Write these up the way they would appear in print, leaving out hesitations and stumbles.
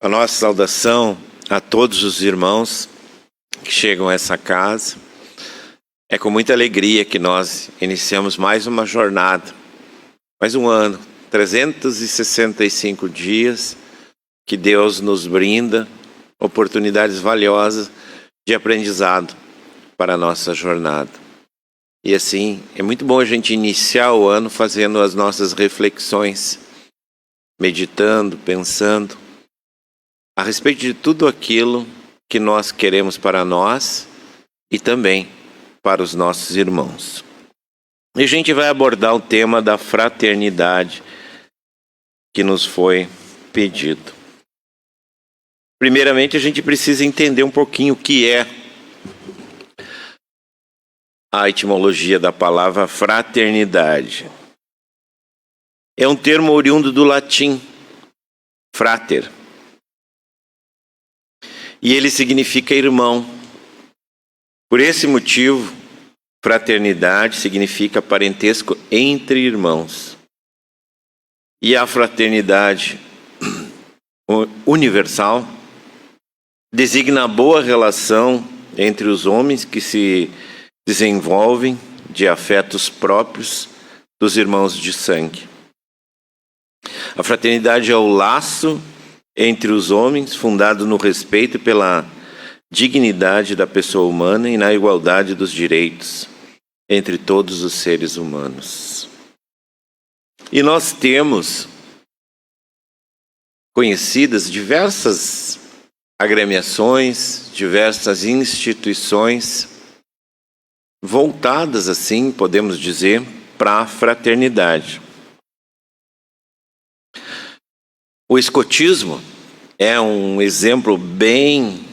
A nossa saudação a todos os irmãos que chegam a essa casa. É com muita alegria que nós iniciamos mais uma jornada, mais um ano, 365 dias, que Deus nos brinda oportunidades valiosas de aprendizado para a nossa jornada. E assim, é muito bom a gente iniciar o ano fazendo as nossas reflexões, meditando, pensando a respeito de tudo aquilo que nós queremos para nós e também para os nossos irmãos. E a gente vai abordar o tema da fraternidade que nos foi pedido. Primeiramente, a gente precisa entender um pouquinho o que é a etimologia da palavra fraternidade. É um termo oriundo do latim, frater, e ele significa irmão. Por esse motivo, fraternidade significa parentesco entre irmãos. E a fraternidade universal designa a boa relação entre os homens que se desenvolvem de afetos próprios dos irmãos de sangue. A fraternidade é o laço entre os homens, fundado no respeito pela dignidade da pessoa humana e na igualdade dos direitos entre todos os seres humanos. E nós temos conhecidas diversas agremiações, diversas instituições voltadas, assim, podemos dizer, para a fraternidade. O escotismo é um exemplo bem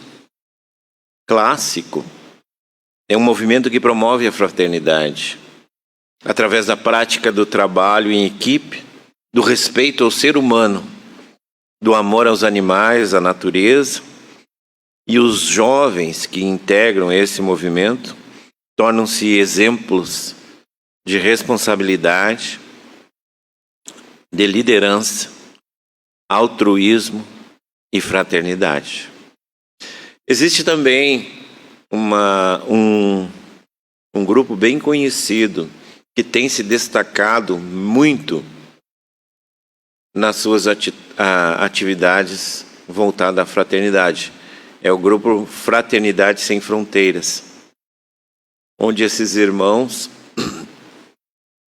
clássico. É um movimento que promove a fraternidade através da prática do trabalho em equipe, do respeito ao ser humano, do amor aos animais, à natureza. E os jovens que integram esse movimento tornam-se exemplos de responsabilidade, de liderança, altruísmo e fraternidade. Existe também um grupo bem conhecido que tem se destacado muito nas suas atividades voltadas à fraternidade. É o grupo Fraternidade Sem Fronteiras, onde esses irmãos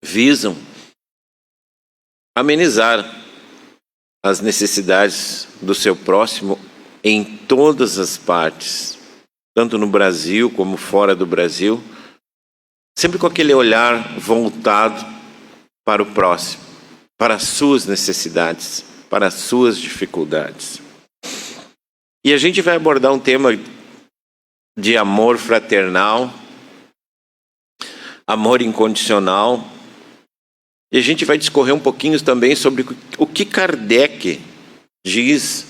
visam amenizar as necessidades do seu próximo em todas as partes, tanto no Brasil como fora do Brasil, sempre com aquele olhar voltado para o próximo, para as suas necessidades, para as suas dificuldades. E a gente vai abordar um tema de amor fraternal, amor incondicional, e a gente vai discorrer um pouquinho também sobre o que Kardec diz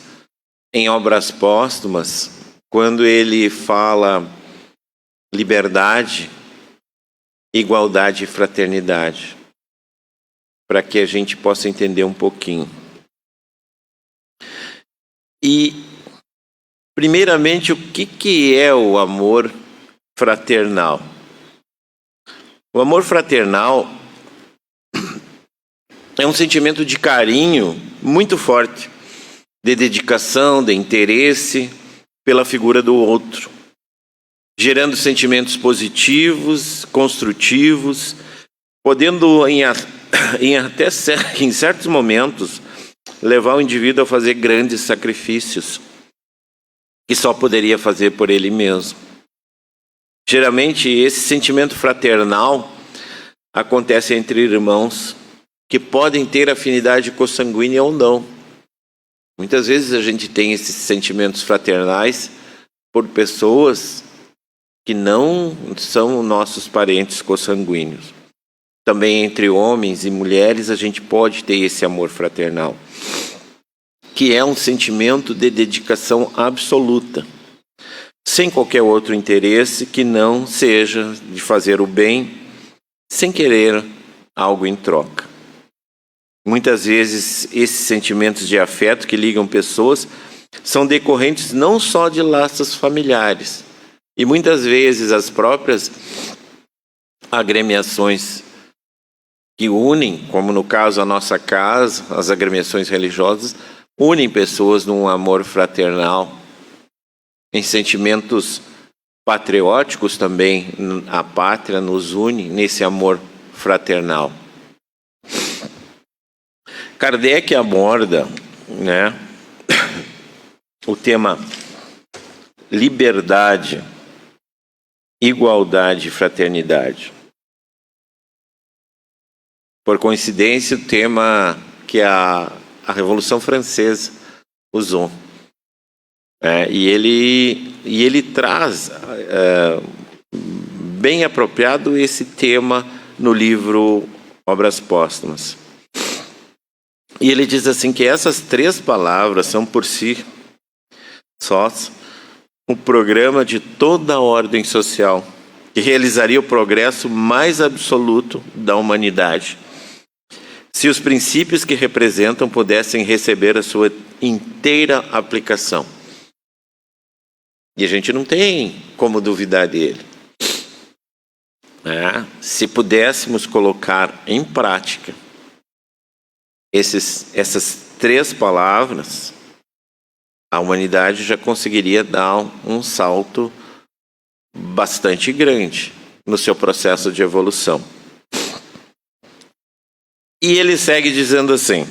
em Obras Póstumas, quando ele fala liberdade, igualdade e fraternidade, para que a gente possa entender um pouquinho. E, primeiramente, o que é o amor fraternal? O amor fraternal é um sentimento de carinho muito forte, de dedicação, de interesse pela figura do outro, gerando sentimentos positivos, construtivos, podendo em certos momentos levar o indivíduo a fazer grandes sacrifícios que só poderia fazer por ele mesmo. Geralmente esse sentimento fraternal acontece entre irmãos que podem ter afinidade consanguínea ou não. Muitas vezes a gente tem esses sentimentos fraternais por pessoas que não são nossos parentes consanguíneos. Também entre homens e mulheres a gente pode ter esse amor fraternal, que é um sentimento de dedicação absoluta, sem qualquer outro interesse que não seja de fazer o bem, sem querer algo em troca. Muitas vezes esses sentimentos de afeto que ligam pessoas são decorrentes não só de laços familiares, e muitas vezes as próprias agremiações que unem, como no caso a nossa casa, as agremiações religiosas, unem pessoas num amor fraternal, em sentimentos patrióticos também. A pátria nos une nesse amor fraternal. Kardec aborda, o tema liberdade, igualdade e fraternidade. Por coincidência, o tema que a Revolução Francesa usou. E ele traz bem apropriado esse tema no livro Obras Póstumas. E ele diz assim que essas 3 palavras são por si sós o programa de toda a ordem social, que realizaria o progresso mais absoluto da humanidade, se os princípios que representam pudessem receber a sua inteira aplicação. E a gente não tem como duvidar dele. Se pudéssemos colocar em prática essas 3 palavras, a humanidade já conseguiria dar um salto bastante grande no seu processo de evolução. E ele segue dizendo assim: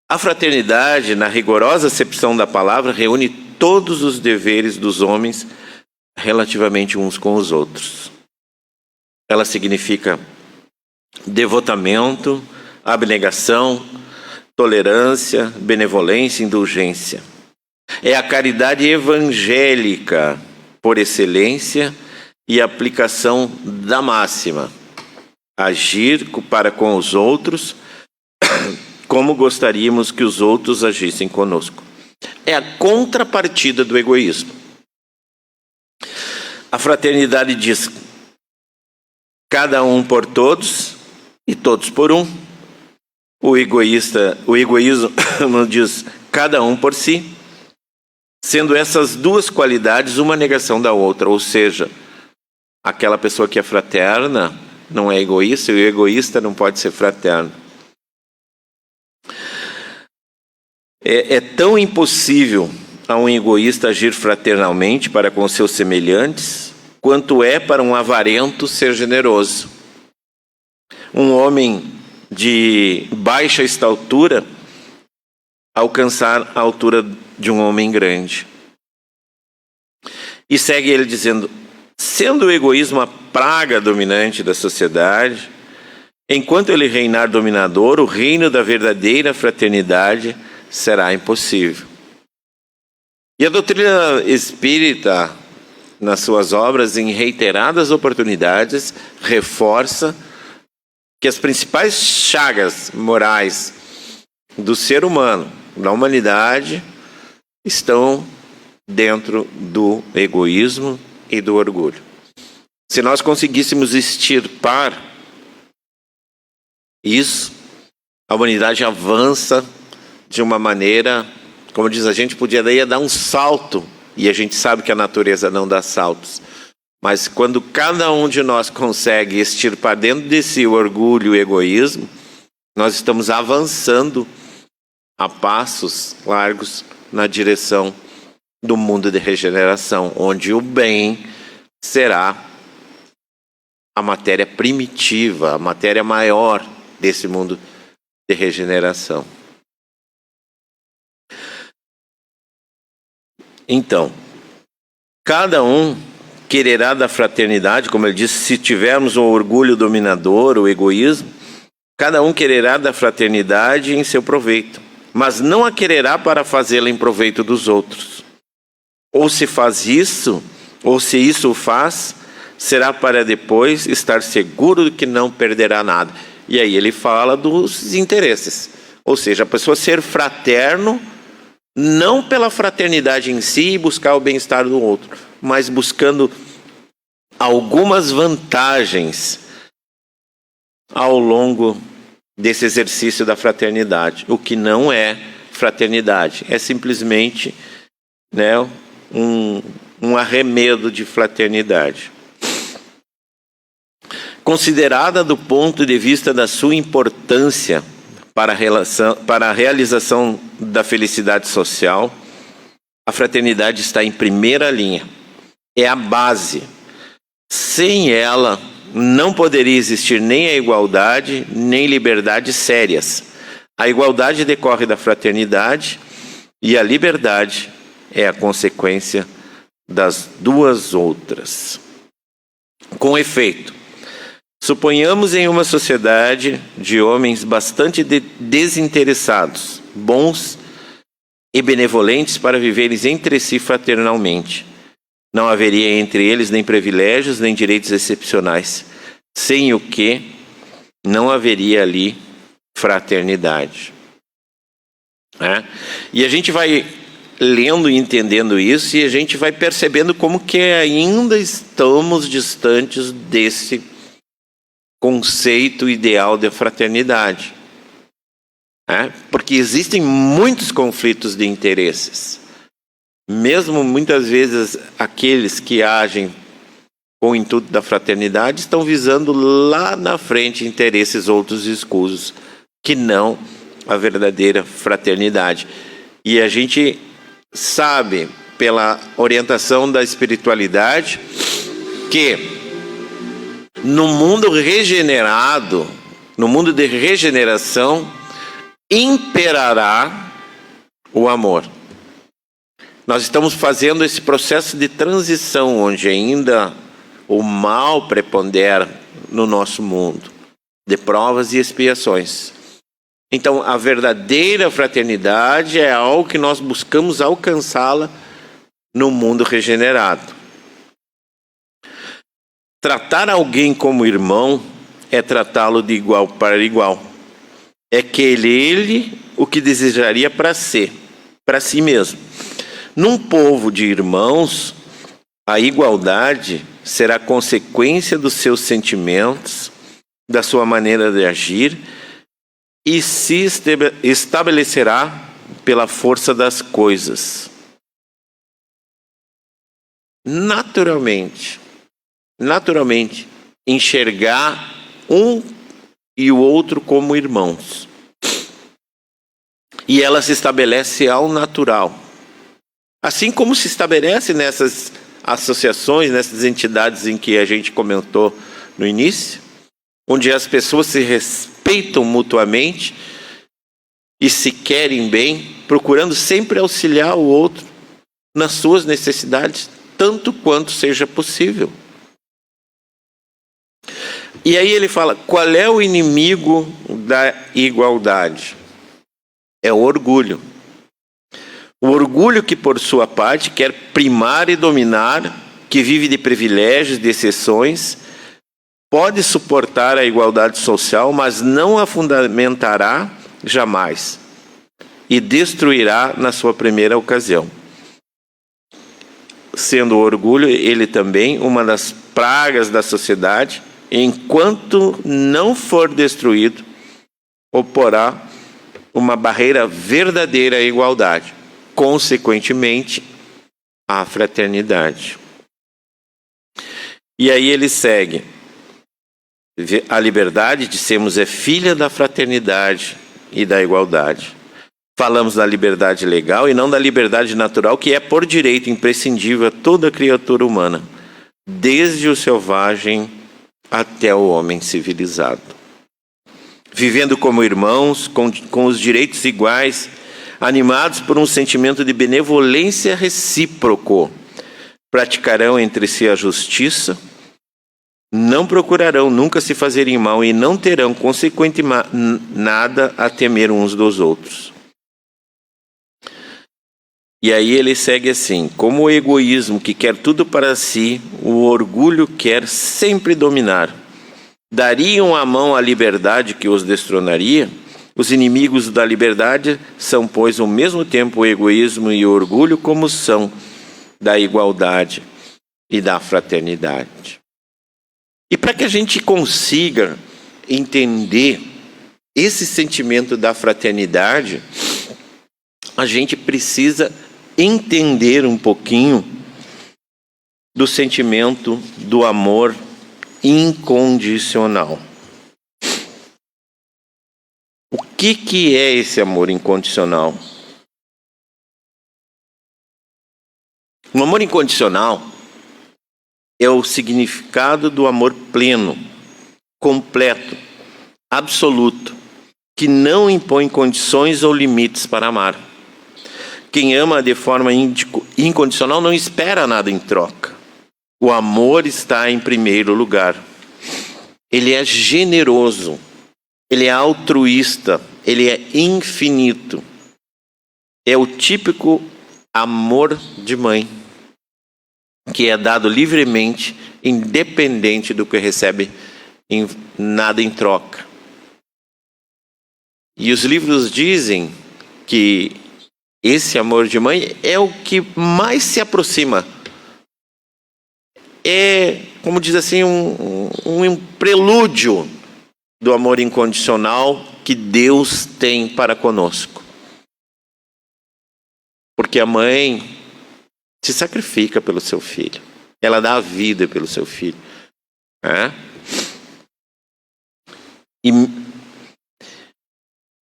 a fraternidade, na rigorosa acepção da palavra, reúne todos os deveres dos homens relativamente uns com os outros. Ela significa devotamento, abnegação, tolerância, benevolência, indulgência. É a caridade evangélica por excelência e aplicação da máxima: agir para com os outros como gostaríamos que os outros agissem conosco. É a contrapartida do egoísmo. A fraternidade diz: cada um por todos e todos por um. O egoísmo diz: cada um por si. Sendo essas 2 qualidades uma negação da outra, ou seja, aquela pessoa que é fraterna não é egoísta e o egoísta não pode ser fraterno. É tão impossível a um egoísta agir fraternalmente para com seus semelhantes, quanto é para um avarento ser generoso. Um homem de baixa estatura alcançar a altura de um homem grande. E segue ele dizendo: sendo o egoísmo a praga dominante da sociedade, enquanto ele reinar dominador, o reino da verdadeira fraternidade será impossível. E a doutrina espírita, nas suas obras, em reiteradas oportunidades, reforça que as principais chagas morais do ser humano, da humanidade, estão dentro do egoísmo e do orgulho. Se nós conseguíssemos extirpar isso, a humanidade avança de uma maneira, como diz a gente, podia daí dar um salto, e a gente sabe que a natureza não dá saltos. Mas quando cada um de nós consegue extirpar dentro de si o orgulho e o egoísmo, nós estamos avançando a passos largos na direção do mundo de regeneração, onde o bem será a matéria primitiva, a matéria maior desse mundo de regeneração. Então, cada um quererá da fraternidade, como ele disse, se tivermos um orgulho dominador, o egoísmo, cada um quererá da fraternidade em seu proveito, mas não a quererá para fazê-la em proveito dos outros. Ou se faz isso, ou se isso o faz, será para depois estar seguro de que não perderá nada. E aí ele fala dos interesses. Ou seja, a pessoa ser fraterno, não pela fraternidade em si e buscar o bem-estar do outro, mas buscando algumas vantagens ao longo desse exercício da fraternidade. O que não é fraternidade, é simplesmente, né, um arremedo de fraternidade. Considerada do ponto de vista da sua importância para a realização da felicidade social, a fraternidade está em primeira linha. É a base. Sem ela, não poderia existir nem a igualdade, nem liberdade sérias. A igualdade decorre da fraternidade e a liberdade é a consequência das duas outras. Com efeito, suponhamos em uma sociedade de homens bastante desinteressados, bons e benevolentes para viverem entre si fraternalmente. Não haveria entre eles nem privilégios, nem direitos excepcionais, sem o que não haveria ali fraternidade. E a gente vai lendo e entendendo isso, e a gente vai percebendo como que ainda estamos distantes desse conceito ideal de fraternidade. Porque existem muitos conflitos de interesses. Mesmo muitas vezes aqueles que agem com o intuito da fraternidade estão visando lá na frente interesses outros escusos, que não a verdadeira fraternidade. E a gente sabe, pela orientação da espiritualidade, que no mundo regenerado, no mundo de regeneração, imperará o amor. Nós estamos fazendo esse processo de transição, onde ainda o mal prepondera no nosso mundo, de provas e expiações. Então, a verdadeira fraternidade é algo que nós buscamos alcançá-la no mundo regenerado. Tratar alguém como irmão é tratá-lo de igual para igual. É que ele o que desejaria para si mesmo. Num povo de irmãos, a igualdade será consequência dos seus sentimentos, da sua maneira de agir, e se estabelecerá pela força das coisas. Naturalmente, enxergar um e o outro como irmãos. E ela se estabelece ao natural. Assim como se estabelece nessas associações, nessas entidades em que a gente comentou no início, onde as pessoas se respeitam mutuamente e se querem bem, procurando sempre auxiliar o outro nas suas necessidades, tanto quanto seja possível. E aí ele fala, qual é o inimigo da igualdade? É o orgulho. O orgulho que, por sua parte, quer primar e dominar, que vive de privilégios, de exceções, pode suportar a igualdade social, mas não a fundamentará jamais, e destruirá na sua primeira ocasião. Sendo o orgulho, ele também, uma das pragas da sociedade, enquanto não for destruído, oporá uma barreira verdadeira à igualdade, consequentemente, à fraternidade. E aí ele segue. A liberdade, dissemos, é filha da fraternidade e da igualdade. Falamos da liberdade legal e não da liberdade natural, que é por direito imprescindível a toda criatura humana, desde o selvagem até o homem civilizado. Vivendo como irmãos, com os direitos iguais, animados por um sentimento de benevolência recíproco, praticarão entre si a justiça, não procurarão nunca se fazerem mal e não terão, consequentemente, nada a temer uns dos outros. E aí ele segue assim, como o egoísmo que quer tudo para si, o orgulho quer sempre dominar. Dariam a mão à liberdade que os destronaria? Os inimigos da liberdade são, pois, ao mesmo tempo o egoísmo e o orgulho, como são da igualdade e da fraternidade. E para que a gente consiga entender esse sentimento da fraternidade, a gente precisa entender um pouquinho do sentimento do amor incondicional. O que é esse amor incondicional? O amor incondicional é o significado do amor pleno, completo, absoluto, que não impõe condições ou limites para amar. Quem ama de forma incondicional não espera nada em troca. O amor está em primeiro lugar. Ele é generoso, ele é altruísta, ele é infinito. É o típico amor de mãe, que é dado livremente, independente do que recebe, nada em troca. E os livros dizem que esse amor de mãe é o que mais se aproxima. É, como diz assim, um prelúdio do amor incondicional que Deus tem para conosco. Porque a mãe se sacrifica pelo seu filho. Ela dá a vida pelo seu filho.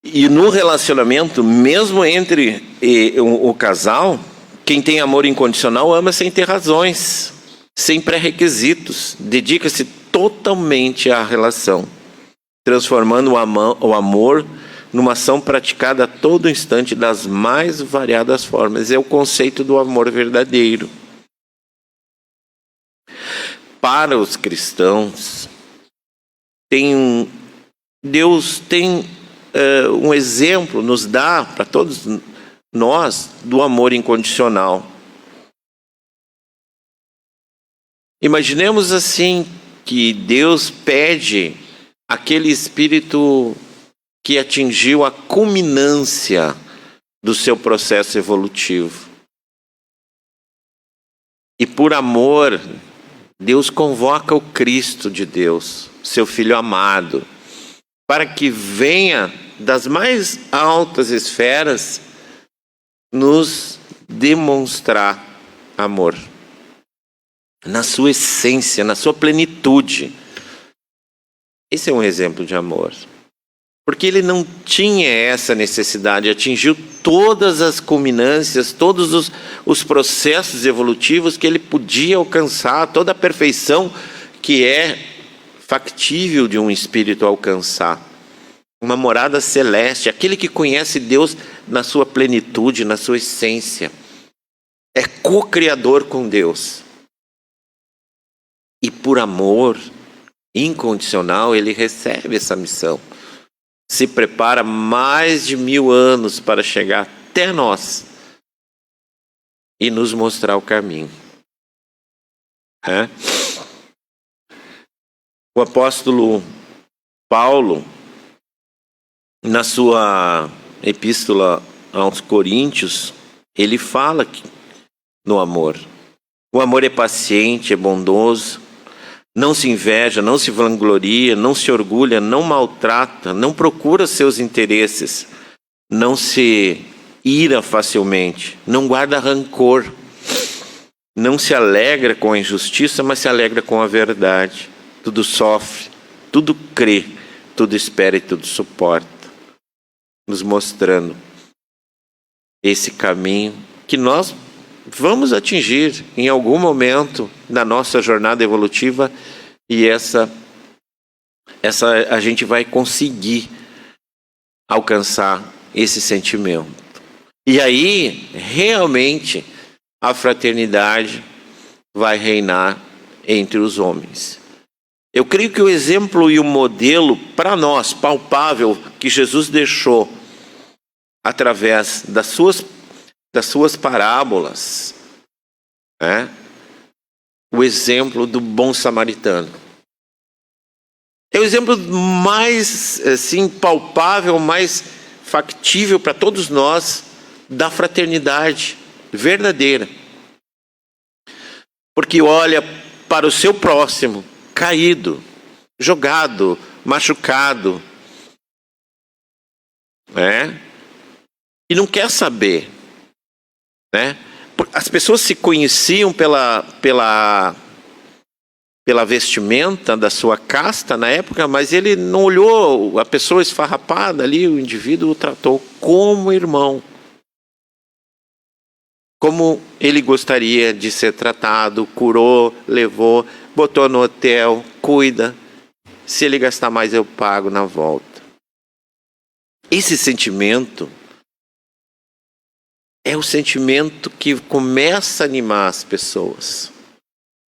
E no relacionamento, mesmo entre o casal, quem tem amor incondicional ama sem ter razões, sem pré-requisitos, dedica-se totalmente à relação, transformando o amor numa ação praticada a todo instante das mais variadas formas. É o conceito do amor verdadeiro. Para os cristãos, Deus tem um exemplo, nos dá para todos nós do amor incondicional. Imaginemos assim que Deus pede aquele espírito que atingiu a culminância do seu processo evolutivo. E por amor, Deus convoca o Cristo de Deus, seu Filho amado, para que venha das mais altas esferas nos demonstrar amor. Na sua essência, na sua plenitude. Esse é um exemplo de amor. Porque ele não tinha essa necessidade, atingiu todas as culminâncias, todos os processos evolutivos que ele podia alcançar, toda a perfeição que é factível de um espírito alcançar. Uma morada celeste, aquele que conhece Deus na sua plenitude, na sua essência. É co-criador com Deus. E por amor incondicional, ele recebe essa missão. Se prepara mais de 1000 anos para chegar até nós e nos mostrar o caminho. O apóstolo Paulo, na sua epístola aos Coríntios, ele fala no amor. O amor é paciente, é bondoso, não se inveja, não se vangloria, não se orgulha, não maltrata, não procura seus interesses, não se ira facilmente, não guarda rancor, não se alegra com a injustiça, mas se alegra com a verdade. Tudo sofre, tudo crê, tudo espera e tudo suporta. Nos mostrando esse caminho que nós vamos atingir em algum momento na nossa jornada evolutiva, e essa a gente vai conseguir alcançar esse sentimento. E aí, realmente, a fraternidade vai reinar entre os homens. Eu creio que o exemplo e o modelo para nós, palpável, que Jesus deixou através das suas parábolas, o exemplo do bom samaritano. É o exemplo mais assim, palpável, mais factível para todos nós da fraternidade verdadeira. Porque olha para o seu próximo caído, jogado, machucado, né? E não quer saber, né? As pessoas se conheciam pela vestimenta da sua casta na época, mas ele não olhou a pessoa esfarrapada ali, o indivíduo o tratou como irmão. Como ele gostaria de ser tratado, curou, levou, botou no hotel, cuida. Se ele gastar mais, eu pago na volta. Esse sentimento é o sentimento que começa a animar as pessoas.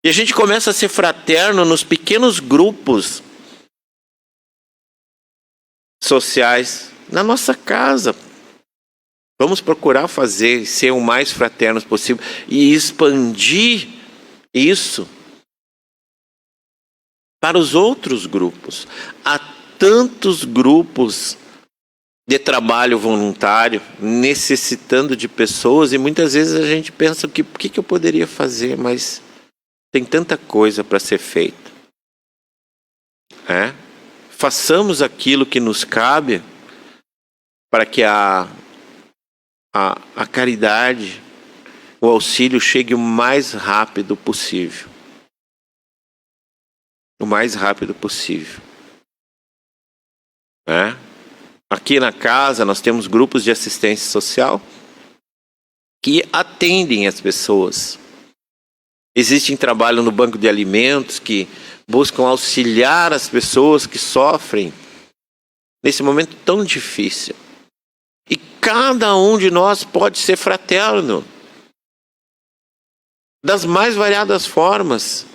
E a gente começa a ser fraterno nos pequenos grupos sociais, na nossa casa. Vamos procurar ser o mais fraternos possível e expandir isso para os outros grupos. Há tantos grupos de trabalho voluntário necessitando de pessoas e muitas vezes a gente pensa o que eu poderia fazer, mas tem tanta coisa para ser feita. Façamos aquilo que nos cabe para que a caridade, o auxílio chegue o mais rápido possível. O mais rápido possível. Aqui na casa nós temos grupos de assistência social que atendem as pessoas. Existe trabalho no banco de alimentos que buscam auxiliar as pessoas que sofrem nesse momento tão difícil. E cada um de nós pode ser fraterno das mais variadas formas.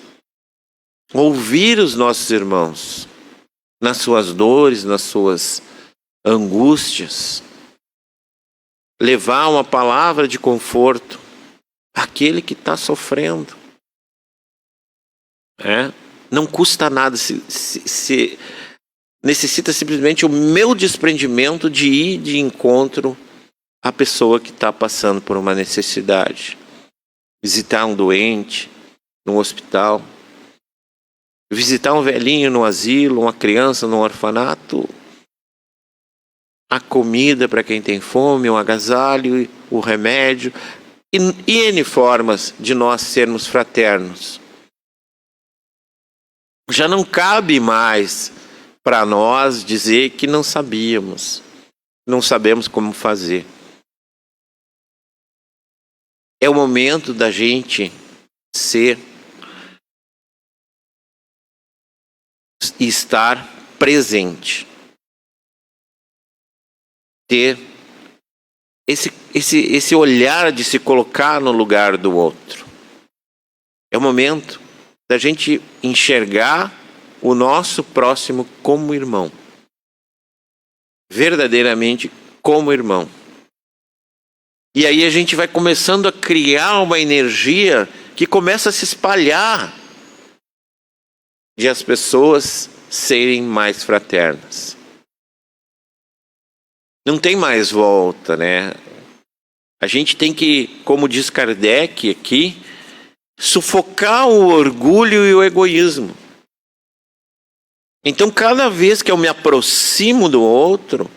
Ouvir os nossos irmãos nas suas dores, nas suas angústias. Levar uma palavra de conforto àquele que está sofrendo. Não custa nada, se necessita simplesmente o meu desprendimento de ir de encontro à pessoa que está passando por uma necessidade. Visitar um doente no hospital, visitar um velhinho no asilo, uma criança no orfanato, a comida para quem tem fome, o agasalho, o remédio, e N formas de nós sermos fraternos. Já não cabe mais para nós dizer que não sabemos, não sabemos como fazer. É o momento da gente estar presente. Ter esse olhar de se colocar no lugar do outro. É o momento da gente enxergar o nosso próximo como irmão. Verdadeiramente como irmão. E aí a gente vai começando a criar uma energia que começa a se espalhar de as pessoas serem mais fraternas. Não tem mais volta, né? A gente tem que, como diz Kardec aqui, sufocar o orgulho e o egoísmo. Então, cada vez que eu me aproximo do outro,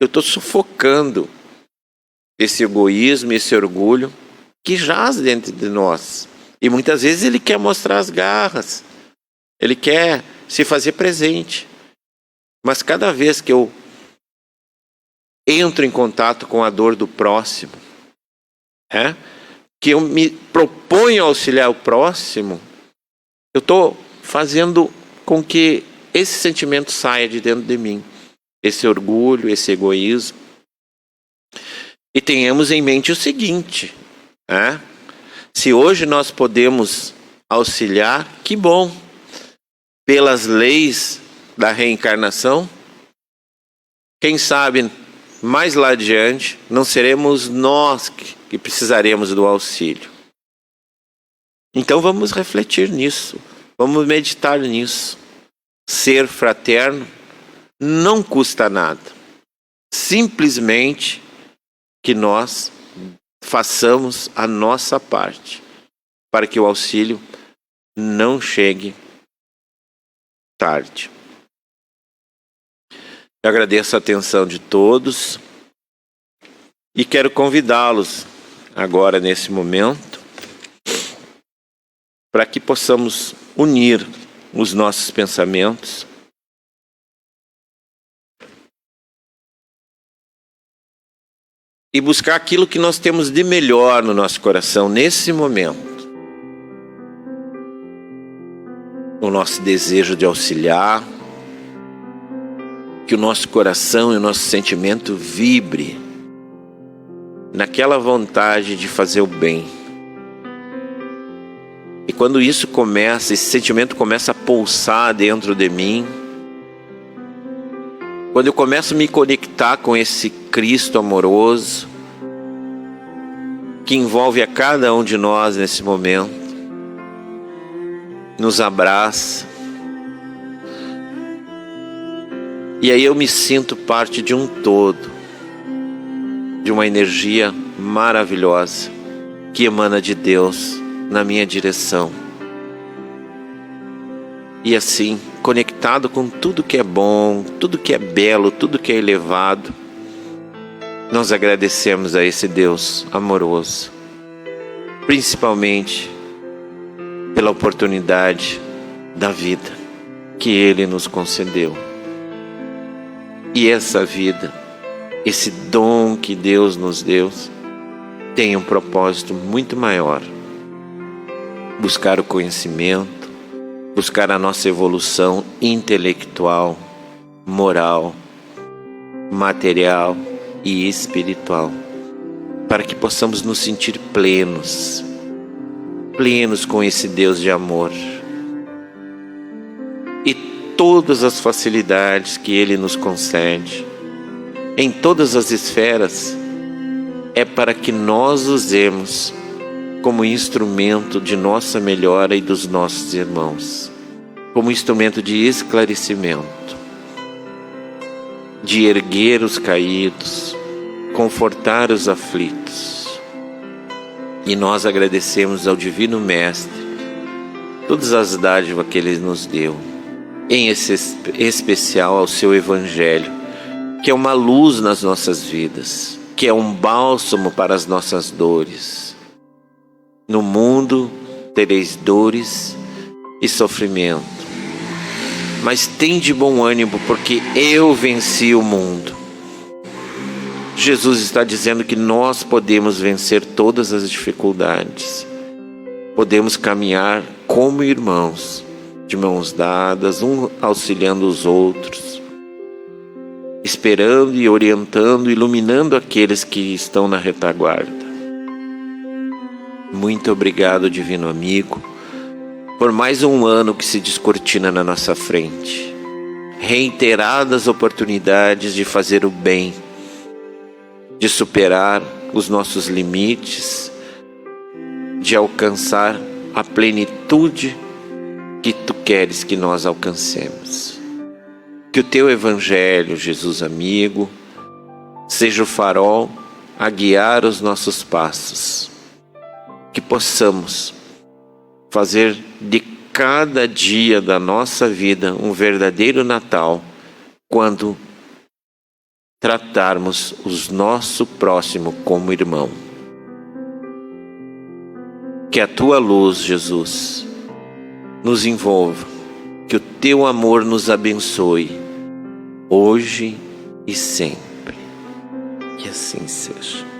eu estou sufocando esse egoísmo, esse orgulho que jaz dentro de nós. E muitas vezes ele quer mostrar as garras, ele quer se fazer presente. Mas cada vez que eu entro em contato com a dor do próximo, que eu me proponho a auxiliar o próximo, eu estou fazendo com que esse sentimento saia de dentro de mim. Esse orgulho, esse egoísmo. E tenhamos em mente o seguinte, se hoje nós podemos auxiliar, que bom. Pelas leis da reencarnação, quem sabe mais lá adiante não seremos nós que precisaremos do auxílio. Então vamos refletir nisso, vamos meditar nisso. Ser fraterno não custa nada. Simplesmente que nós façamos a nossa parte para que o auxílio não chegue tarde. Eu agradeço a atenção de todos e quero convidá-los agora, nesse momento, para que possamos unir os nossos pensamentos e buscar aquilo que nós temos de melhor no nosso coração nesse momento. O nosso desejo de auxiliar, que o nosso coração e o nosso sentimento vibre naquela vontade de fazer o bem. E quando isso começa, esse sentimento começa a pulsar dentro de mim, quando eu começo a me conectar com esse Cristo amoroso, que envolve a cada um de nós nesse momento, nos abraça, e aí eu me sinto parte de um todo, de uma energia maravilhosa que emana de Deus na minha direção. E assim, conectado com tudo que é bom, tudo que é belo, tudo que é elevado, nós agradecemos a esse Deus amoroso, principalmente pela oportunidade da vida que Ele nos concedeu. E essa vida, esse dom que Deus nos deu, tem um propósito muito maior: buscar o conhecimento, buscar a nossa evolução intelectual, moral, material e espiritual, para que possamos nos sentir plenos com esse Deus de amor. E todas as facilidades que Ele nos concede, em todas as esferas, é para que nós usemos como instrumento de nossa melhora e dos nossos irmãos, como instrumento de esclarecimento, de erguer os caídos, confortar os aflitos. E nós agradecemos ao Divino Mestre todas as dádivas que Ele nos deu, em especial ao seu Evangelho, que é uma luz nas nossas vidas, que é um bálsamo para as nossas dores. No mundo tereis dores e sofrimento, mas tende bom ânimo, porque eu venci o mundo. Jesus está dizendo que nós podemos vencer todas as dificuldades, podemos caminhar como irmãos, de mãos dadas, um auxiliando os outros, esperando e orientando, iluminando aqueles que estão na retaguarda. Muito obrigado, Divino Amigo, por mais um ano que se descortina na nossa frente. Reiteradas oportunidades de fazer o bem, de superar os nossos limites, de alcançar a plenitude que Tu queres que nós alcancemos. Que o Teu Evangelho, Jesus amigo, seja o farol a guiar os nossos passos. Que possamos fazer de cada dia da nossa vida um verdadeiro Natal, quando tratarmos o nosso próximo como irmão. Que a Tua luz, Jesus, nos envolva, que o Teu amor nos abençoe, hoje e sempre. Que assim seja.